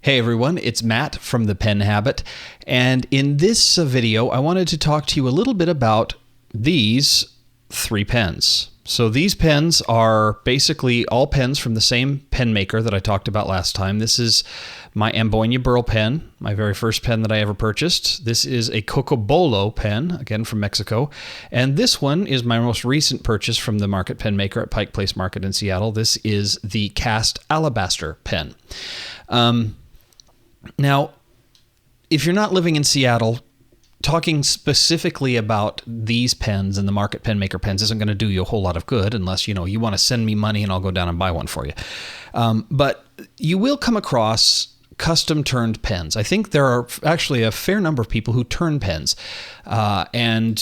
Hey everyone, it's Matt from The Pen Habit, and in this video I wanted to talk to you a little bit about these three pens. So these pens are basically all pens from the same pen maker that I talked about last time. This is my Amboyna Burl Pen, my very first pen that I ever purchased. This is a Bolo Pen, again from Mexico. And this one is my most recent purchase from the Market Penmaker at Pike Place Market in Seattle. This is the cast alabaster pen. Now, if you're not living in Seattle, talking specifically about these pens and the Market Penmaker pens isn't going to do you a whole lot of good unless, you want to send me money and I'll go down and buy one for you. But you will come across custom turned pens. I think there are actually a fair number of people who turn pens. And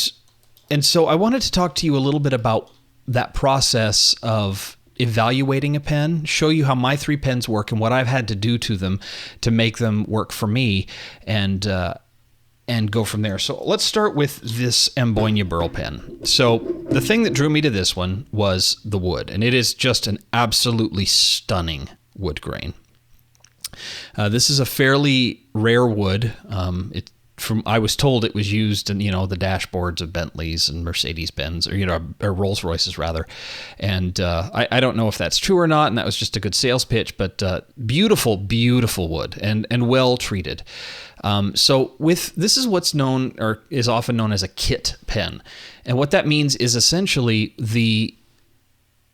so I wanted to talk to you a little bit about that process of evaluating a pen, show you how my three pens work and what I've had to do to them to make them work for me, and go from there. So let's start with this Amboyna Burl Pen. So the thing that drew me to this one was the wood, and it is just an absolutely stunning wood grain. This is a fairly rare wood. I was told it was used in, the dashboards of Bentleys and Mercedes-Benz, or Rolls-Royces rather. And I don't know if that's true or not, and that was just a good sales pitch, but beautiful, beautiful wood and well treated. So this is what's known, or is often known as a kit pen. And what that means is essentially the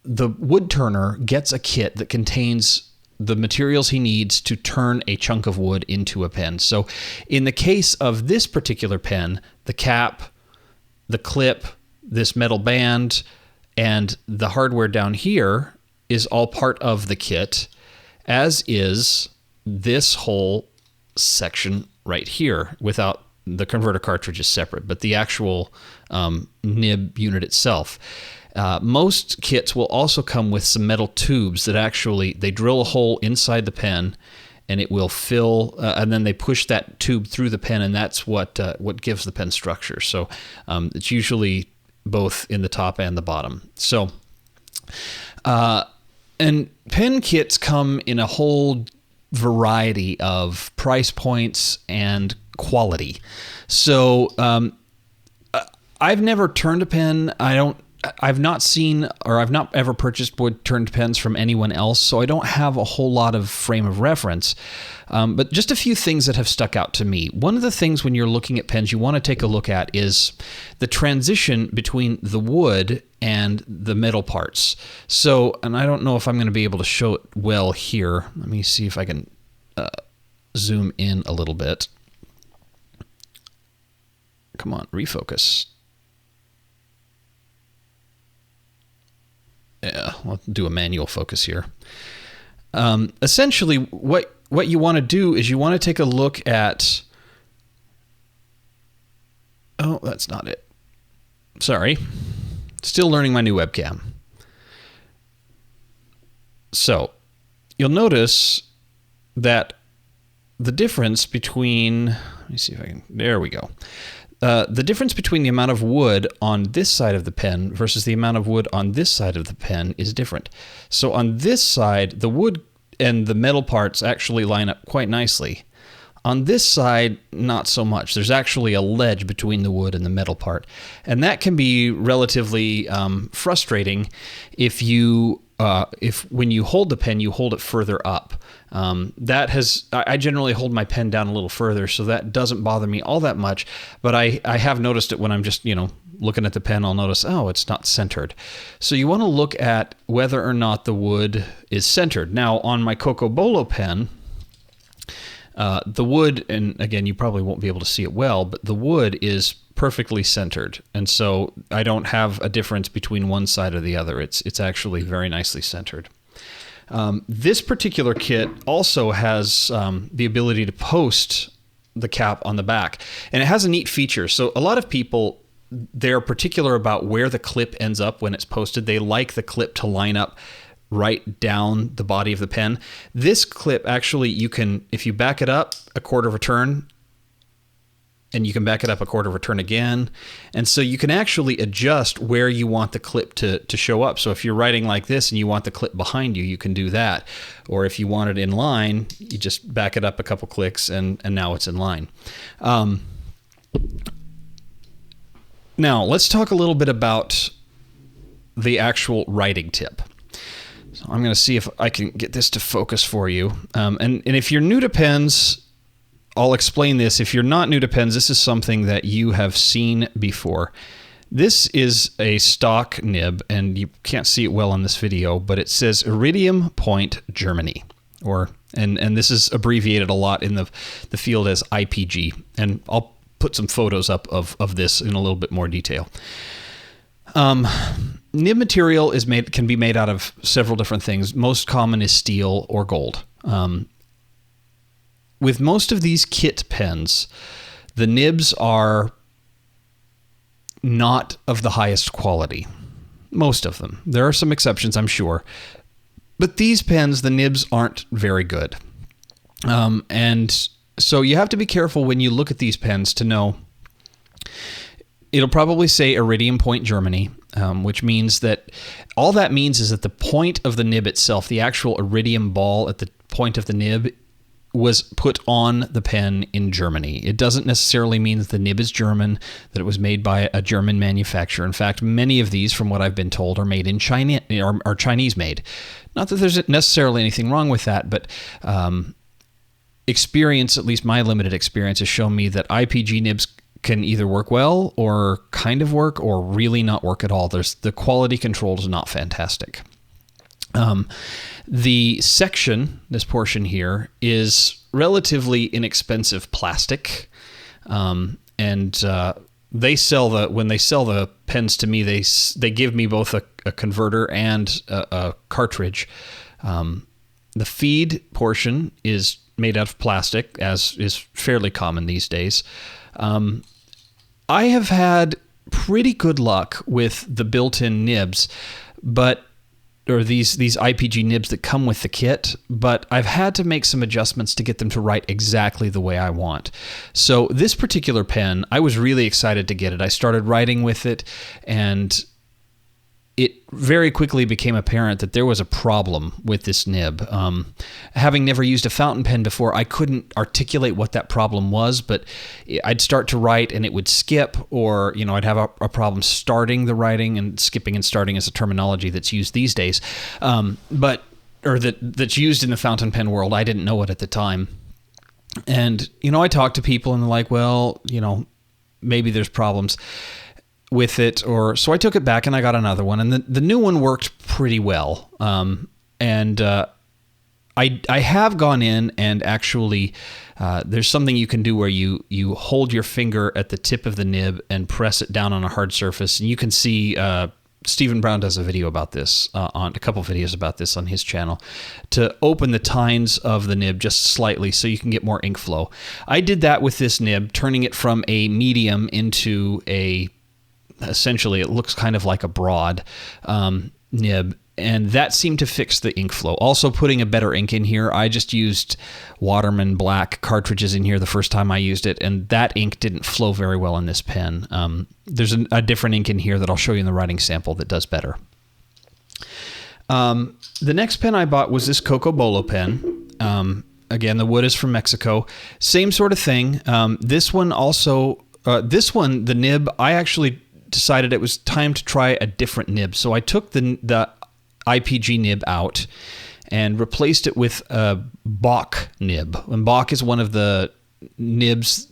wood turner gets a kit that contains the materials he needs to turn a chunk of wood into a pen. So in the case of this particular pen, the cap, the clip, this metal band, and the hardware down here is all part of the kit, as is this whole section right here. Without the converter cartridge is separate, but the actual nib unit itself. Most kits will also come with some metal tubes that actually, they drill a hole inside the pen and it will fill, and then they push that tube through the pen, and that's what gives the pen structure. So it's usually both in the top and the bottom. So, and pen kits come in a whole variety of price points and quality. So I've never turned a pen. I've not seen, or I've not ever purchased wood turned pens from anyone else, so I don't have a whole lot of frame of reference. But just a few things that have stuck out to me. One of the things when you're looking at pens you want to take a look at is the transition between the wood and the metal parts. So, and I don't know if I'm going to be able to show it well here. Let me see if I can zoom in a little bit. Come on, refocus. Yeah, I'll do a manual focus here. Essentially, what you want to do is you want to take a look at... Oh, that's not it. Sorry. Still learning my new webcam. So, you'll notice that the difference between... Let me see if I can... There we go. The difference between the amount of wood on this side of the pen versus the amount of wood on this side of the pen is different. So on this side, the wood and the metal parts actually line up quite nicely. On this side, not so much. There's actually a ledge between the wood and the metal part. And that can be relatively frustrating if when you hold the pen, you hold it further up. I generally hold my pen down a little further, so that doesn't bother me all that much, but I have noticed it when I'm just, looking at the pen, I'll notice, oh, it's not centered. So you want to look at whether or not the wood is centered. Now, on my Bolo Pen, the wood, and again, you probably won't be able to see it well, but the wood is perfectly centered, and so I don't have a difference between one side or the other. It's actually very nicely centered. This particular kit also has the ability to post the cap on the back, and it has a neat feature. So a lot of people, they're particular about where the clip ends up when it's posted. They like the clip to line up right down the body of the pen. This clip actually, you can, if you back it up a quarter of a turn, and you can back it up a quarter of a turn again. And so you can actually adjust where you want the clip to show up. So if you're writing like this and you want the clip behind you, you can do that. Or if you want it in line, you just back it up a couple clicks and now it's in line. Now let's talk a little bit about the actual writing tip. So I'm going to see if I can get this to focus for you. And if you're new to pens, I'll explain this. If you're not new to pens, this is something that you have seen before. This is a stock nib, and you can't see it well on this video, but it says Iridium Point Germany, and this is abbreviated a lot in the field as IPG. And I'll put some photos up of this in a little bit more detail. Nib material can be made out of several different things. Most common is steel or gold. With most of these kit pens, the nibs are not of the highest quality. Most of them. There are some exceptions, I'm sure. But these pens, the nibs aren't very good. And so you have to be careful when you look at these pens to know. It'll probably say Iridium Point Germany, which means that all that means is that the point of the nib itself, the actual iridium ball at the point of the nib, was put on the pen in Germany. It doesn't necessarily mean that the nib is German, that it was made by a German manufacturer. In fact, many of these, from what I've been told, are made in China, or are Chinese made. Not that there's necessarily anything wrong with that, but experience, at least my limited experience, has shown me that IPG nibs can either work well or kind of work or really not work at all. The quality control is not fantastic. The section, this portion here, is relatively inexpensive plastic, and they sell when they sell the pens to me, they give me both a converter and a cartridge. The feed portion is made out of plastic, as is fairly common these days. I have had pretty good luck with the built-in nibs, or these IPG nibs that come with the kit, but I've had to make some adjustments to get them to write exactly the way I want. So this particular pen, I was really excited to get it. I started writing with it, and it very quickly became apparent that there was a problem with this nib. Having never used a fountain pen before, I couldn't articulate what that problem was, but I'd start to write and it would skip, or I'd have a problem starting the writing, and skipping and starting is a terminology that's used these days, that's used in the fountain pen world. I didn't know it at the time. And, I talked to people and they're like, well, maybe there's problems with it, so I took it back and I got another one, and the new one worked pretty well. I have gone in and actually there's something you can do where you hold your finger at the tip of the nib and press it down on a hard surface, and you can see Stephen Brown does a video about this, on a couple videos about this on his channel, to open the tines of the nib just slightly so you can get more ink flow. I did that with this nib, turning it from a medium into essentially it looks kind of like a broad nib, and that seemed to fix the ink flow. Also putting a better ink in here. I just used Waterman black cartridges in here the first time I used it, and that ink didn't flow very well in this pen. There's a different ink in here that I'll show you in the writing sample that does better. The next pen I bought was this Coco Bolo pen. Again, the wood is from Mexico. Same sort of thing. This one also, the nib, I actually decided it was time to try a different nib. So I took the IPG nib out and replaced it with a Bock nib. And Bock is one of the nibs,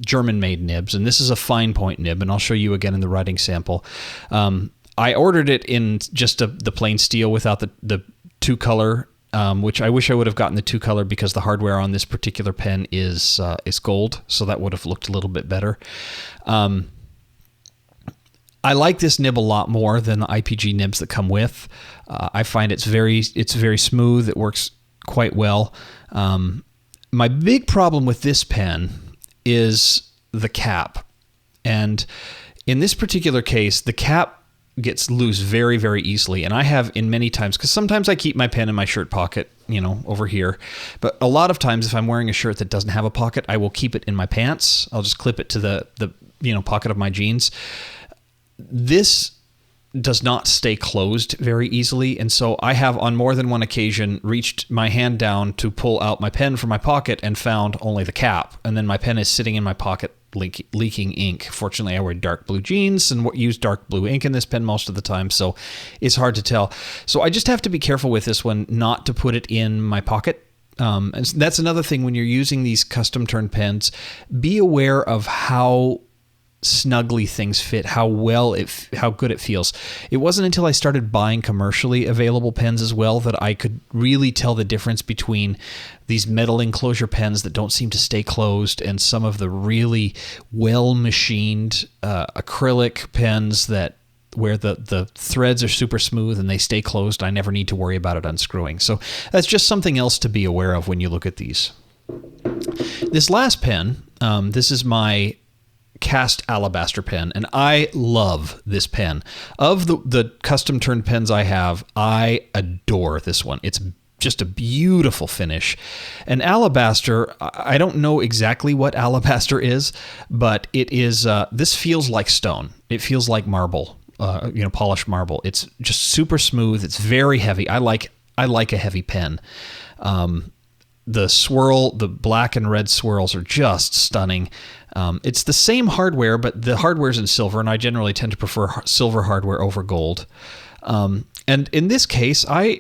German-made nibs, and this is a fine point nib, and I'll show you again in the writing sample. I ordered it in just the plain steel without the two-color, which I wish I would have gotten the two-color because the hardware on this particular pen is gold, so that would have looked a little bit better. I like this nib a lot more than the IPG nibs that come with. I find it's very smooth. It works quite well. My big problem with this pen is the cap. And in this particular case, the cap gets loose very, very easily. And I have in many times, because sometimes I keep my pen in my shirt pocket, over here. But a lot of times if I'm wearing a shirt that doesn't have a pocket, I will keep it in my pants. I'll just clip it to the pocket of my jeans. This does not stay closed very easily. And so I have on more than one occasion reached my hand down to pull out my pen from my pocket and found only the cap. And then my pen is sitting in my pocket leaking ink. Fortunately, I wear dark blue jeans and use dark blue ink in this pen most of the time, so it's hard to tell. So I just have to be careful with this one not to put it in my pocket. And that's another thing when you're using these custom turned pens. Be aware of how snugly things fit, how good it feels. It wasn't until I started buying commercially available pens as well that I could really tell the difference between these metal enclosure pens that don't seem to stay closed and some of the really well machined acrylic pens where the threads are super smooth and they stay closed. I never need to worry about it unscrewing. So that's just something else to be aware of when you look at these. This last pen, this is my cast alabaster pen, and I love this pen. Of the custom turned pens I have, I adore this one. It's just a beautiful finish. And alabaster, I don't know exactly what alabaster is, but it is, this feels like stone. It feels like marble, polished marble. It's just super smooth. It's very heavy. I like a heavy pen. The black and red swirls are just stunning. It's the same hardware, but the hardware's in silver, and I generally tend to prefer silver hardware over gold. And in this case, the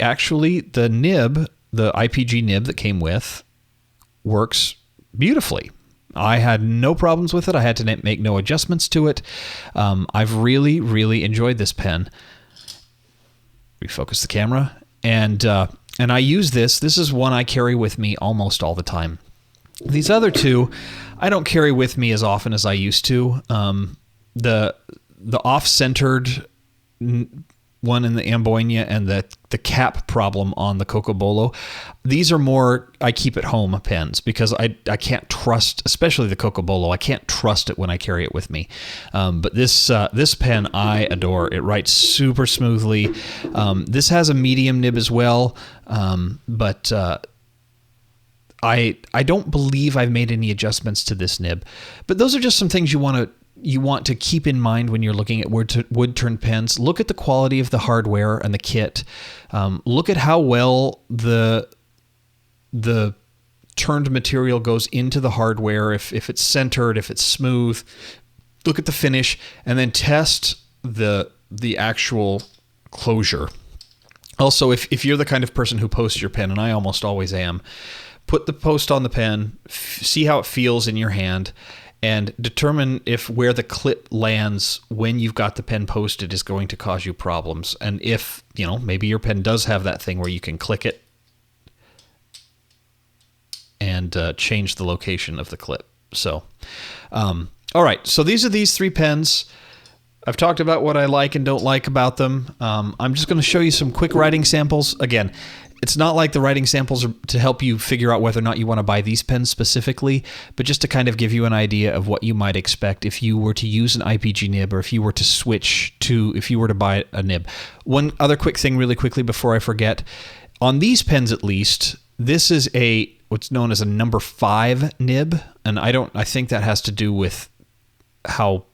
IPG nib that came with, works beautifully. I had no problems with it. I had to make no adjustments to it. I've really, really enjoyed this pen. Refocus the camera. And I use this. This is one I carry with me almost all the time. These other two, I don't carry with me as often as I used to. The off-centered one in the Amboyna and the cap problem on the Coco Bolo, these are more I keep at home pens because I can't trust, especially the Coco Bolo, I can't trust it when I carry it with me. But this pen I adore. It writes super smoothly. This has a medium nib as well, but I don't believe I've made any adjustments to this nib. But those are just some things you want to keep in mind when you're looking at wood-turned pens. Look at the quality of the hardware and the kit. Look at how well the turned material goes into the hardware, if it's centered, if it's smooth. Look at the finish, and then test the actual closure. Also, if you're the kind of person who posts your pen, and I almost always am, put the post on the pen, see how it feels in your hand, and determine if where the clip lands when you've got the pen posted is going to cause you problems. And if, maybe your pen does have that thing where you can click it and change the location of the clip. So, all right. So these are these three pens. I've talked about what I like and don't like about them. I'm just going to show you some quick writing samples. Again, it's not like the writing samples are to help you figure out whether or not you want to buy these pens specifically, but just to kind of give you an idea of what you might expect if you were to use an IPG nib or if you were to buy a nib. One other quick thing really quickly before I forget. On these pens at least, this is what's known as a number 5 nib, and I think that has to do with how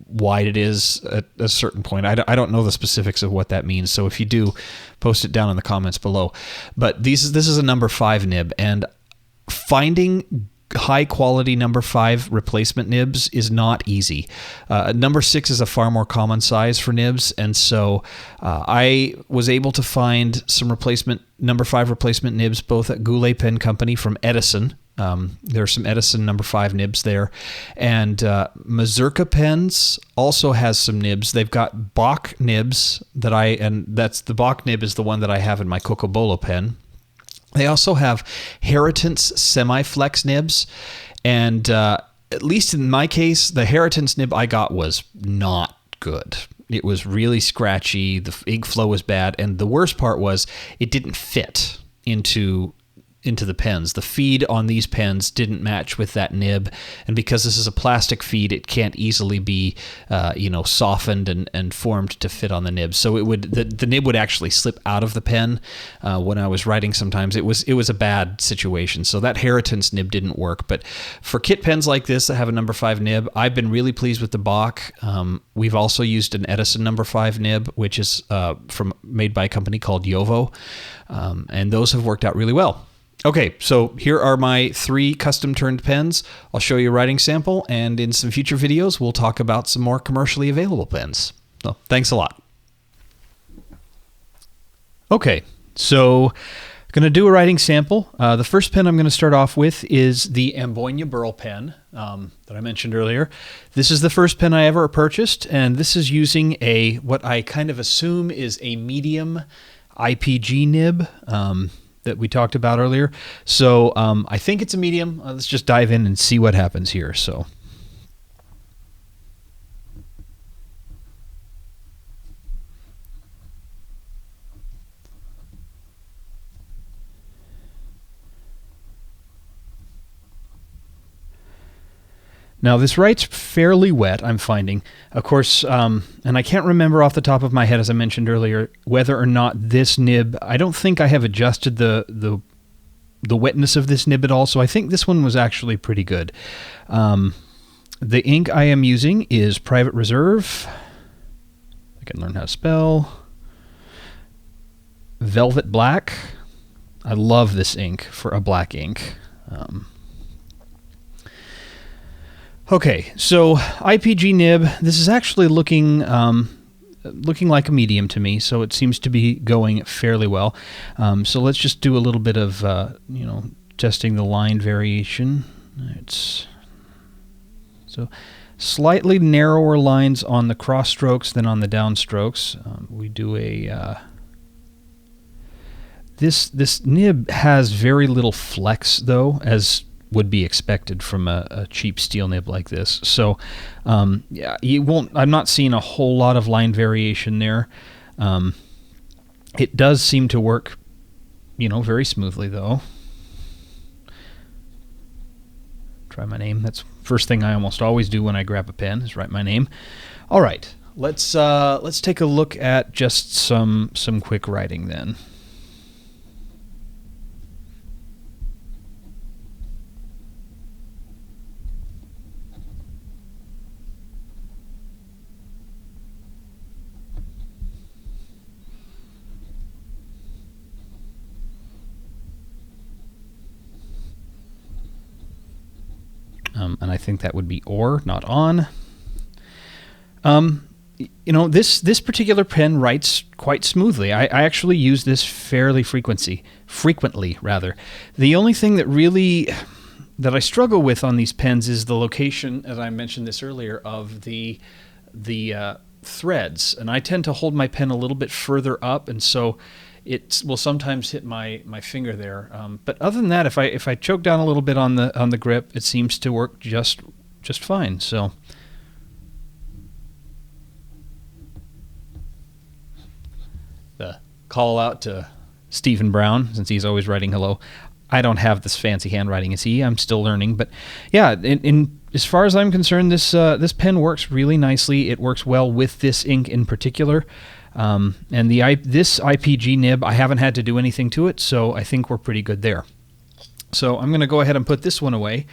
wide it is at a certain point. I don't know the specifics of what that means, so if you do, post it down in the comments below. But this is a number 5 nib, and finding high quality number 5 replacement nibs is not easy. Number 6 is a far more common size for nibs, and so I was able to find some number 5 replacement nibs both at Goulet Pen Company from Edison. There are some Edison number 5 nibs there, and Mazurka Pens also has some nibs. They've got Bach nibs that's the Bach nib is the one that I have in my Coco Bolo pen. They also have Heritance semi-flex nibs, and at least in my case, the Heritance nib I got was not good. It was really scratchy. The ink flow was bad, and the worst part was it didn't fit into into the pens. The feed on these pens didn't match with that nib, and because this is a plastic feed, it can't easily be softened and formed to fit on the nib. So the nib would actually slip out of the pen when I was writing. Sometimes it was a bad situation. So that Heritance nib didn't work. But for kit pens like this that have a number 5 nib, I've been really pleased with the Bach. We've also used an Edison number 5 nib, which is made by a company called Yovo, and those have worked out really well. Okay, so here are my 3 custom turned pens. I'll show you a writing sample, and in some future videos, we'll talk about some more commercially available pens. So, thanks a lot. Okay, so I'm going to do a writing sample. The first pen I'm going to start off with is the Amboyna Burl Pen that I mentioned earlier. This is the first pen I ever purchased, and this is using what I kind of assume is a medium IPG nib that we talked about earlier. So I think it's a medium. Let's just dive in and see what happens here. So. Now this writes fairly wet, I'm finding. Of course, and I can't remember off the top of my head, as I mentioned earlier, whether or not this nib, I don't think I have adjusted the wetness of this nib at all, so I think this one was actually pretty good. The ink I am using is Private Reserve. I can learn how to spell. Velvet Black. I love this ink for a black ink. Okay, so IPG nib, this is actually looking like a medium to me, so it seems to be going fairly well. So let's just do a little bit of, testing the line variation. So slightly narrower lines on the cross strokes than on the down strokes. We do this nib has very little flex, though, as would be expected from a cheap steel nib like this. So yeah, I'm not seeing a whole lot of line variation there. It does seem to work, very smoothly, though. Try my name. That's the first thing I almost always do when I grab a pen, is write my name. All right, let's take a look at just some quick writing then. And I think that would be or, not on. This particular pen writes quite smoothly. I actually use this fairly frequently rather. The only thing that I struggle with on these pens is the location, as I mentioned this earlier, of the threads. And I tend to hold my pen a little bit further up, and so it will sometimes hit my finger there. But other than that, if I choke down a little bit on the grip, it seems to work just fine. So the call out to Stephen Brown, since he's always writing hello. I don't have this fancy handwriting as he. I'm still learning, but yeah, in as far as I'm concerned, this pen works really nicely. It works well with this ink in particular. And this IPG nib, I haven't had to do anything to it, so I think we're pretty good there. So I'm going to go ahead and put this one away,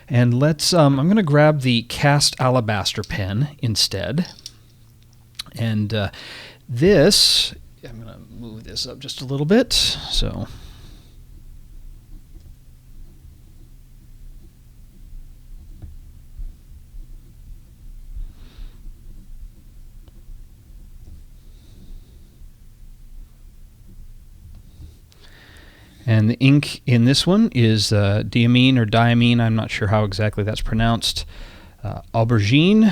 and I'm going to grab the cast alabaster pen instead. And I'm going to move this up just a little bit. So. And the ink in this one is diamine or diamine. I'm not sure how exactly that's pronounced. Aubergine.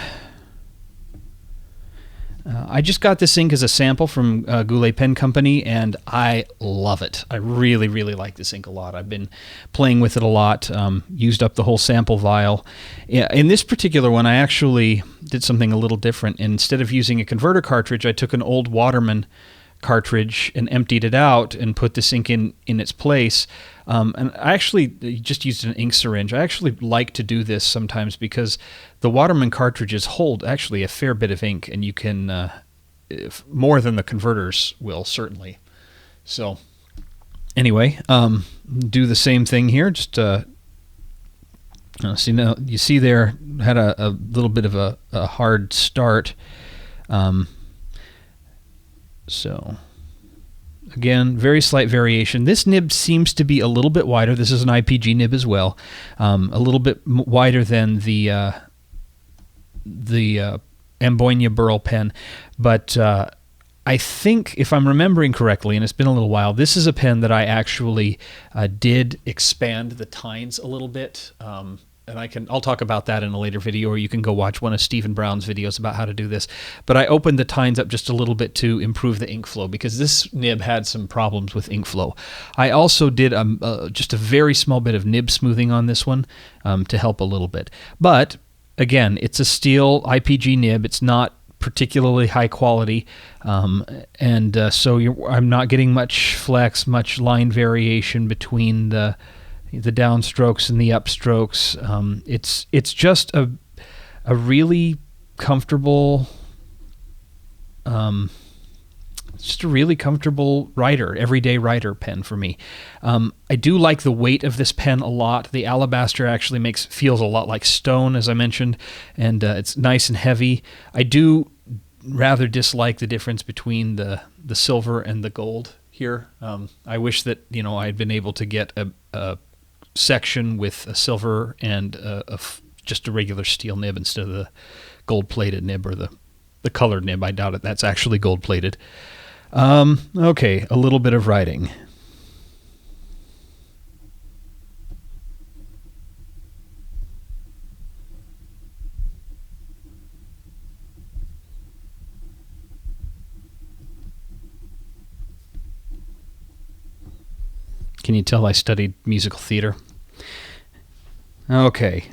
I just got this ink as a sample from Goulet Pen Company, and I love it. I really, really like this ink a lot. I've been playing with it a lot, used up the whole sample vial. In this particular one, I actually did something a little different. Instead of using a converter cartridge, I took an old Waterman cartridge and emptied it out and put this ink in its place. And I actually just used an ink syringe. I actually like to do this sometimes because the Waterman cartridges hold actually a fair bit of ink, and you can, more than the converters will, certainly. So anyway, do the same thing here. Just see, now you see there had a little bit of a hard start. So again, very slight variation. This nib seems to be a little bit wider. This is an IPG nib as well, a little bit wider than the Amboyna Burl Pen, but I think, if I'm remembering correctly, and it's been a little while, this is a pen that I actually did expand the tines a little bit. And I'll talk about that in a later video, or you can go watch one of Stephen Brown's videos about how to do this. But I opened the tines up just a little bit to improve the ink flow, because this nib had some problems with ink flow. I also did just a very small bit of nib smoothing on this one to help a little bit. But again, it's a steel IPG nib. It's not particularly high quality, so I'm not getting much flex, much line variation between the downstrokes and the upstrokes. It's just a really comfortable, everyday writer pen for me. I do like the weight of this pen a lot. The alabaster actually feels a lot like stone, as I mentioned, and it's nice and heavy. I do rather dislike the difference between the silver and the gold here. I wish that I had been able to get a section with a silver and just a regular steel nib instead of the gold-plated nib or the colored nib. I doubt it. That's actually gold-plated. Okay, a little bit of writing. Can you tell I studied musical theater? Okay.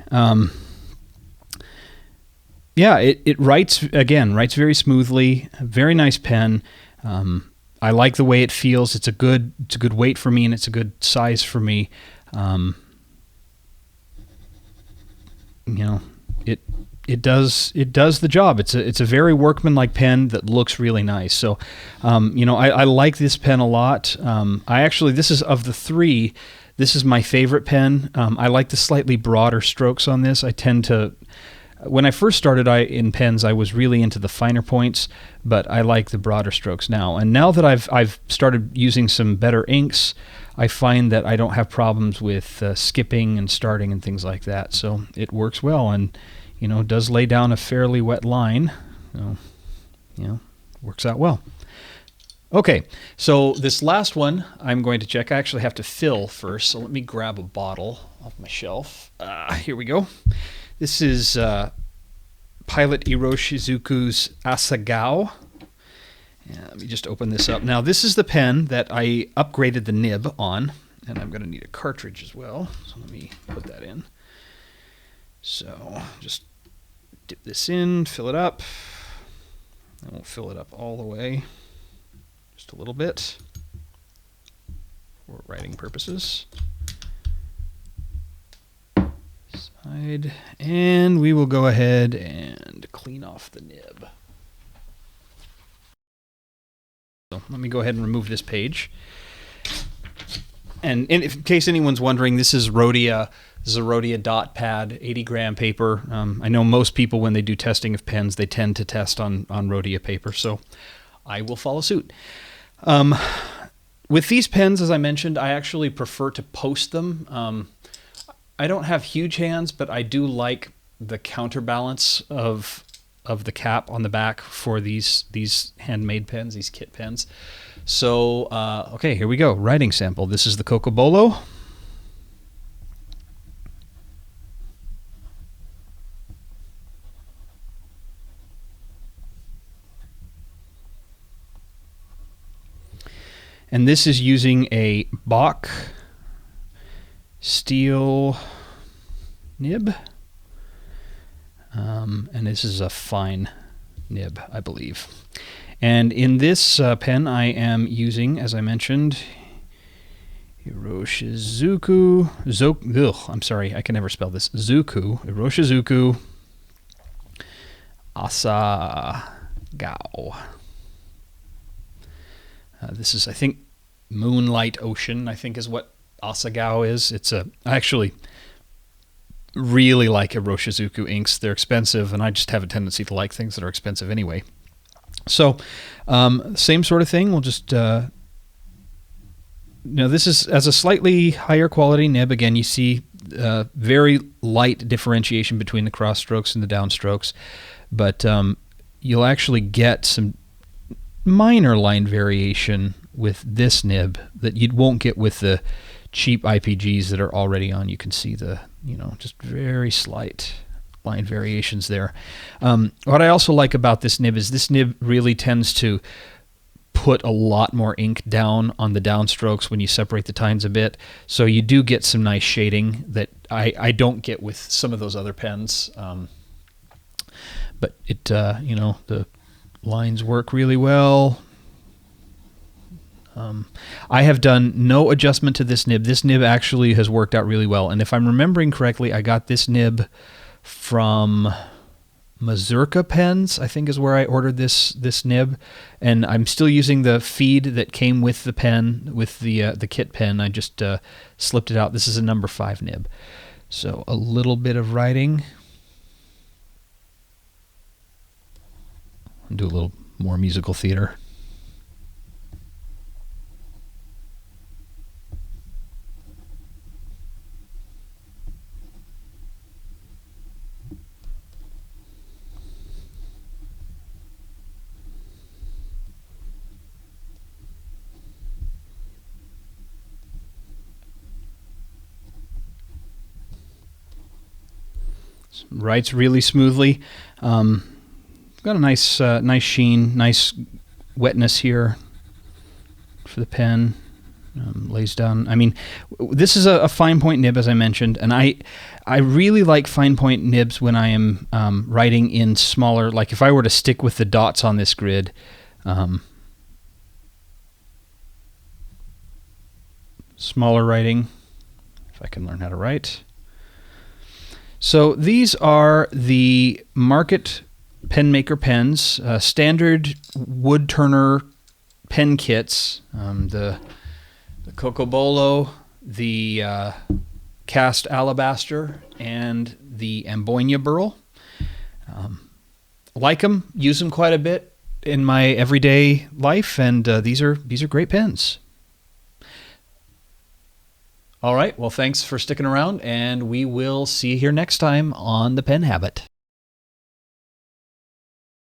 Yeah, it writes very smoothly. Very nice pen. I like the way it feels. It's a good weight for me, and it's a good size for me. It does the job. It's a very workmanlike pen that looks really nice. So, I like this pen a lot. This is, of the three, this is my favorite pen. I like the slightly broader strokes on this. I tend to, when I first started in pens, I was really into the finer points, but I like the broader strokes now. And now that I've started using some better inks, I find that I don't have problems with skipping and starting and things like that. So it works well, and does lay down a fairly wet line. So, works out well. Okay, so this last one I'm going to check. I actually have to fill first, so let me grab a bottle off my shelf. Here we go. This is Pilot Iroshizuku's Asagao. Yeah, let me just open this up. Now, this is the pen that I upgraded the nib on, and I'm going to need a cartridge as well, so let me put that in. So just dip this in, fill it up. I won't fill it up all the way, just a little bit for writing purposes. Side, and we will go ahead and clean off the nib. So let me go ahead and remove this page. And in case anyone's wondering, this is Rhodia. This is a Rhodia dot pad, 80-gram paper. I know most people, when they do testing of pens, they tend to test on Rhodia paper, so I will follow suit. With these pens, as I mentioned, I actually prefer to post them. I don't have huge hands, but I do like the counterbalance of the cap on the back for these handmade pens, these kit pens. So, okay, here we go. Writing sample. This is the Coco Bolo. And this is using a Bach steel nib. And this is a fine nib, I believe. And in this pen, I am using, as I mentioned, Iroshizuku. I'm sorry, I can never spell this. Iroshizuku Asagao. This is, I think, Moonlight Ocean, I think is what Asagao is. I actually really like Iroshizuku inks. They're expensive, and I just have a tendency to like things that are expensive anyway. So, same sort of thing. We'll just, this is as a slightly higher quality nib. Again, you see very light differentiation between the cross strokes and the down strokes, but you'll actually get some minor line variation with this nib that you won't get with the cheap IPGs that are already on. You can see the, just very slight line variations there. What I also like about this nib is this nib really tends to put a lot more ink down on the downstrokes when you separate the tines a bit. So you do get some nice shading that I don't get with some of those other pens. But it, the lines work really well. I have done no adjustment to this nib. This nib actually has worked out really well. And if I'm remembering correctly, I got this nib from Mazurka Pens, I think is where I ordered this nib. And I'm still using the feed that came with the pen, with the kit pen. I just slipped it out. This is a number 5 nib. So a little bit of writing. I'll do a little more musical theater. Writes really smoothly. Got a nice sheen, nice wetness here for the pen. Lays down. I mean, this is a fine point nib, as I mentioned, and I really like fine point nibs when I am writing in smaller. Like if I were to stick with the dots on this grid. Smaller writing, if I can learn how to write. So these are the Market Penmaker pens, standard wood turner pen kits. The Coco Bolo, the cast alabaster, and the Amboyna Burl. Like them, use them quite a bit in my everyday life, and these are great pens. All right, well, thanks for sticking around, and we will see you here next time on The Pen Habit.